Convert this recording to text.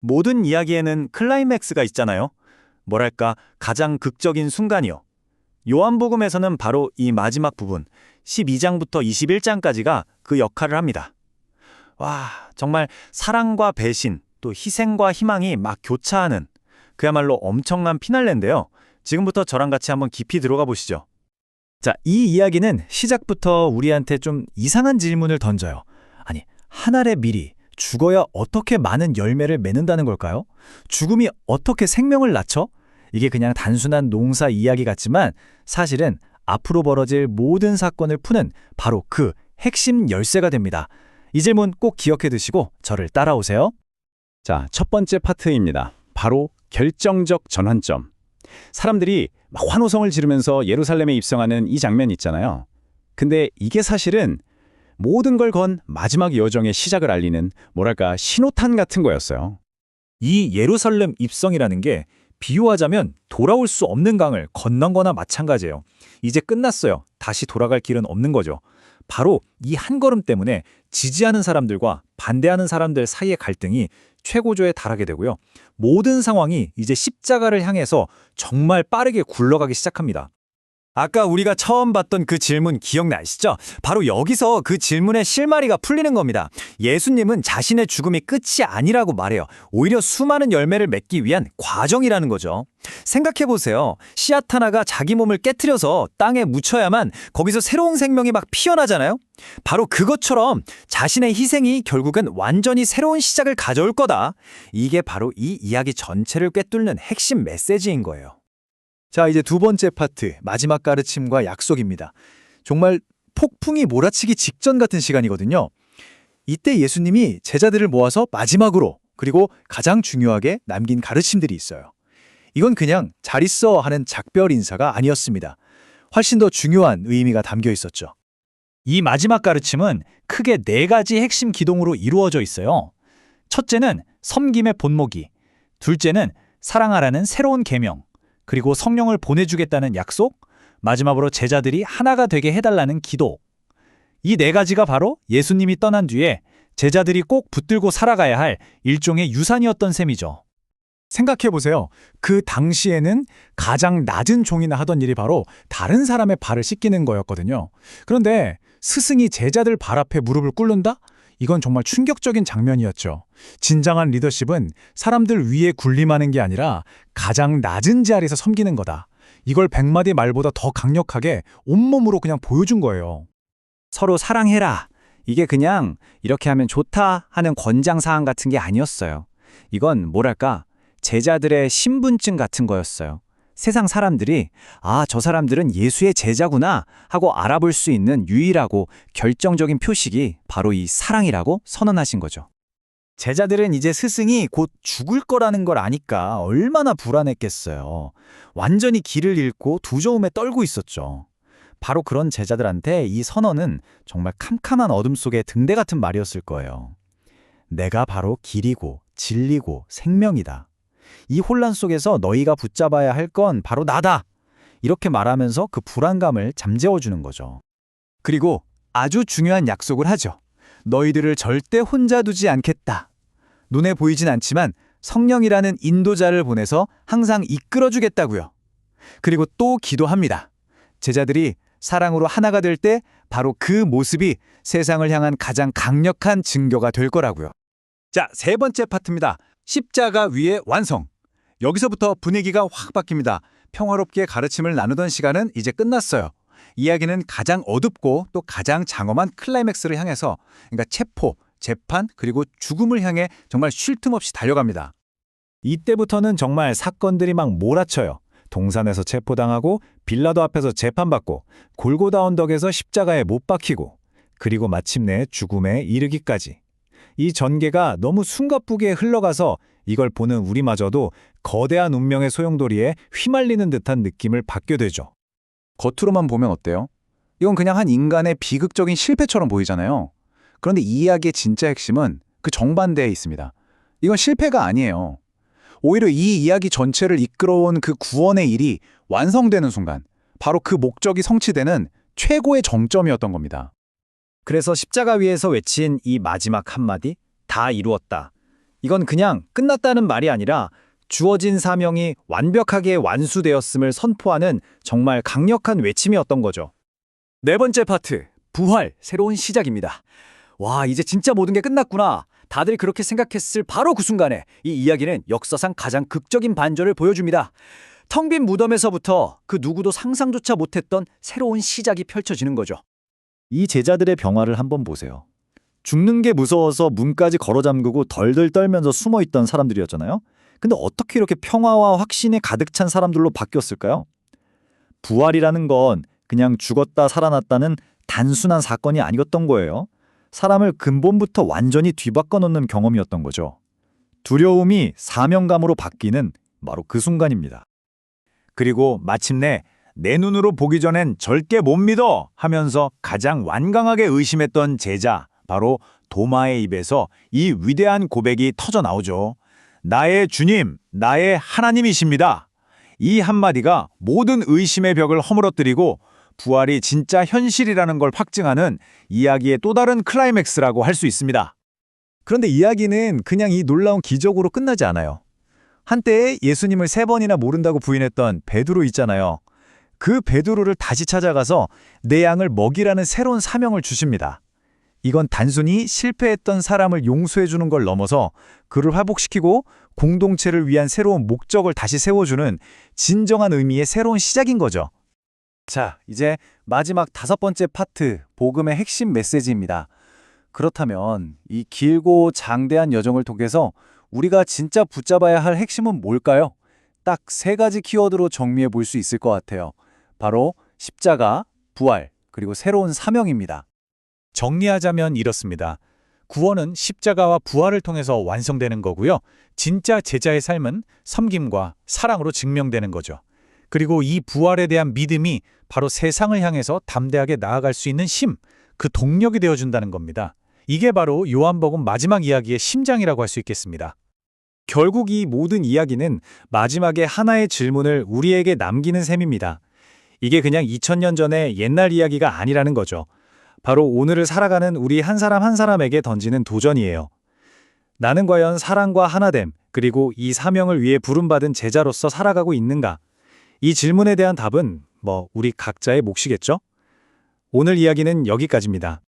모든 이야기에는 클라이맥스가 있잖아요. 뭐랄까, 가장 극적인 순간이요. 요한복음에서는 바로 이 마지막 부분, 12장부터 21장까지가 그 역할을 합니다. 와, 정말 사랑과 배신, 또 희생과 희망이 막 교차하는 그야말로 엄청난 피날레인데요. 지금부터 저랑 같이 한번 깊이 들어가 보시죠. 자, 이 이야기는 시작부터 우리한테 좀 이상한 질문을 던져요. 아니, 한 알의 밀이 죽어야 어떻게 많은 열매를 맺는다는 걸까요? 죽음이 어떻게 생명을 낳죠? 이게 그냥 단순한 농사 이야기 같지만 사실은 앞으로 벌어질 모든 사건을 푸는 바로 그 핵심 열쇠가 됩니다. 이 질문 꼭 기억해 두시고 저를 따라오세요. 자, 첫 번째 파트입니다. 바로 결정적 전환점. 사람들이 막 환호성을 지르면서 예루살렘에 입성하는 이 장면 있잖아요. 근데 이게 사실은 모든 걸 건 마지막 여정의 시작을 알리는 뭐랄까 신호탄 같은 거였어요. 이 예루살렘 입성이라는 게 비유하자면 돌아올 수 없는 강을 건넌 거나 마찬가지예요. 이제 끝났어요. 다시 돌아갈 길은 없는 거죠. 바로 이 한 걸음 때문에 지지하는 사람들과 반대하는 사람들 사이의 갈등이 최고조에 달하게 되고요. 모든 상황이 이제 십자가를 향해서 정말 빠르게 굴러가기 시작합니다. 아까 우리가 처음 봤던 그 질문 기억나시죠? 바로 여기서 그 질문의 실마리가 풀리는 겁니다. 예수님은 자신의 죽음이 끝이 아니라고 말해요. 오히려 수많은 열매를 맺기 위한 과정이라는 거죠. 생각해보세요. 씨앗 하나가 자기 몸을 깨트려서 땅에 묻혀야만 거기서 새로운 생명이 막 피어나잖아요? 바로 그것처럼 자신의 희생이 결국은 완전히 새로운 시작을 가져올 거다. 이게 바로 이 이야기 전체를 꿰뚫는 핵심 메시지인 거예요. 자, 이제 두 번째 파트, 마지막 가르침과 약속입니다. 정말 폭풍이 몰아치기 직전 같은 시간이거든요. 이때 예수님이 제자들을 모아서 마지막으로 그리고 가장 중요하게 남긴 가르침들이 있어요. 이건 그냥 잘 있어 하는 작별 인사가 아니었습니다. 훨씬 더 중요한 의미가 담겨 있었죠. 이 마지막 가르침은 크게 네 가지 핵심 기동으로 이루어져 있어요. 첫째는 섬김의 본보기, 둘째는 사랑하라는 새로운 계명, 그리고 성령을 보내주겠다는 약속, 마지막으로 제자들이 하나가 되게 해달라는 기도. 이 네 가지가 바로 예수님이 떠난 뒤에 제자들이 꼭 붙들고 살아가야 할 일종의 유산이었던 셈이죠. 생각해보세요. 그 당시에는 가장 낮은 종이나 하던 일이 바로 다른 사람의 발을 씻기는 거였거든요. 그런데 스승이 제자들 발 앞에 무릎을 꿇는다? 이건 정말 충격적인 장면이었죠. 진정한 리더십은 사람들 위에 군림하는 게 아니라 가장 낮은 자리에서 섬기는 거다. 이걸 100마디 말보다 더 강력하게 온몸으로 그냥 보여준 거예요. 서로 사랑해라. 이게 그냥 이렇게 하면 좋다 하는 권장사항 같은 게 아니었어요. 이건 뭐랄까 제자들의 신분증 같은 거였어요. 세상 사람들이 아, 저 사람들은 예수의 제자구나 하고 알아볼 수 있는 유일하고 결정적인 표식이 바로 이 사랑이라고 선언하신 거죠. 제자들은 이제 스승이 곧 죽을 거라는 걸 아니까 얼마나 불안했겠어요. 완전히 길을 잃고 두려움에 떨고 있었죠. 바로 그런 제자들한테 이 선언은 정말 캄캄한 어둠 속의 등대 같은 말이었을 거예요. 내가 바로 길이고 진리고 생명이다. 이 혼란 속에서 너희가 붙잡아야 할 건 바로 나다. 이렇게 말하면서 그 불안감을 잠재워주는 거죠. 그리고 아주 중요한 약속을 하죠. 너희들을 절대 혼자 두지 않겠다. 눈에 보이진 않지만 성령이라는 인도자를 보내서 항상 이끌어주겠다고요. 그리고 또 기도합니다. 제자들이 사랑으로 하나가 될 때 바로 그 모습이 세상을 향한 가장 강력한 증거가 될 거라고요. 자, 세 번째 파트입니다. 십자가 위의 완성. 여기서부터 분위기가 확 바뀝니다. 평화롭게 가르침을 나누던 시간은 이제 끝났어요. 이야기는 가장 어둡고 또 가장 장엄한 클라이맥스를 향해서 그러니까 체포, 재판, 그리고 죽음을 향해 정말 쉴 틈 없이 달려갑니다. 이때부터는 정말 사건들이 막 몰아쳐요. 동산에서 체포당하고 빌라도 앞에서 재판받고 골고다 언덕에서 십자가에 못 박히고 그리고 마침내 죽음에 이르기까지. 이 전개가 너무 숨가쁘게 흘러가서 이걸 보는 우리마저도 거대한 운명의 소용돌이에 휘말리는 듯한 느낌을 받게 되죠. 겉으로만 보면 어때요? 이건 그냥 한 인간의 비극적인 실패처럼 보이잖아요. 그런데 이 이야기의 진짜 핵심은 그 정반대에 있습니다. 이건 실패가 아니에요. 오히려 이 이야기 전체를 이끌어온 그 구원의 일이 완성되는 순간, 바로 그 목적이 성취되는 최고의 정점이었던 겁니다. 그래서 십자가 위에서 외친 이 마지막 한마디, 다 이루었다. 이건 그냥 끝났다는 말이 아니라 주어진 사명이 완벽하게 완수되었음을 선포하는 정말 강력한 외침이었던 거죠. 네 번째 파트, 부활, 새로운 시작입니다. 와, 이제 진짜 모든 게 끝났구나. 다들 그렇게 생각했을 바로 그 순간에 이 이야기는 역사상 가장 극적인 반전을 보여줍니다. 텅 빈 무덤에서부터 그 누구도 상상조차 못했던 새로운 시작이 펼쳐지는 거죠. 이 제자들의 병화를 한번 보세요. 죽는 게 무서워서 문까지 걸어 잠그고 덜덜 떨면서 숨어 있던 사람들이었잖아요. 근데 어떻게 이렇게 평화와 확신에 가득 찬 사람들로 바뀌었을까요? 부활이라는 건 그냥 죽었다 살아났다는 단순한 사건이 아니었던 거예요. 사람을 근본부터 완전히 뒤바꿔 놓는 경험이었던 거죠. 두려움이 사명감으로 바뀌는 바로 그 순간입니다. 그리고 마침내 내 눈으로 보기 전엔 절대 못 믿어 하면서 가장 완강하게 의심했던 제자, 바로 도마의 입에서 이 위대한 고백이 터져 나오죠. 나의 주님, 나의 하나님이십니다. 이 한마디가 모든 의심의 벽을 허물어뜨리고 부활이 진짜 현실이라는 걸 확증하는 이야기의 또 다른 클라이맥스라고 할 수 있습니다. 그런데 이야기는 그냥 이 놀라운 기적으로 끝나지 않아요. 한때 예수님을 3번이나 모른다고 부인했던 베드로 있잖아요. 그 베드로를 다시 찾아가서 내 양을 먹이라는 새로운 사명을 주십니다. 이건 단순히 실패했던 사람을 용서해 주는 걸 넘어서 그를 회복시키고 공동체를 위한 새로운 목적을 다시 세워주는 진정한 의미의 새로운 시작인 거죠. 자, 이제 마지막 5번째 파트, 복음의 핵심 메시지입니다. 그렇다면 이 길고 장대한 여정을 통해서 우리가 진짜 붙잡아야 할 핵심은 뭘까요? 딱 3가지 키워드로 정리해 볼 수 있을 것 같아요. 바로 십자가, 부활, 그리고 새로운 사명입니다. 정리하자면 이렇습니다. 구원은 십자가와 부활을 통해서 완성되는 거고요. 진짜 제자의 삶은 섬김과 사랑으로 증명되는 거죠. 그리고 이 부활에 대한 믿음이 바로 세상을 향해서 담대하게 나아갈 수 있는 힘, 그 동력이 되어준다는 겁니다. 이게 바로 요한복음 마지막 이야기의 심장이라고 할 수 있겠습니다. 결국 이 모든 이야기는 마지막에 하나의 질문을 우리에게 남기는 셈입니다. 이게 그냥 2000년 전의 옛날 이야기가 아니라는 거죠. 바로 오늘을 살아가는 우리 한 사람 한 사람에게 던지는 도전이에요. 나는 과연 사랑과 하나됨, 그리고 이 사명을 위해 부름받은 제자로서 살아가고 있는가? 이 질문에 대한 답은 우리 각자의 몫이겠죠? 오늘 이야기는 여기까지입니다.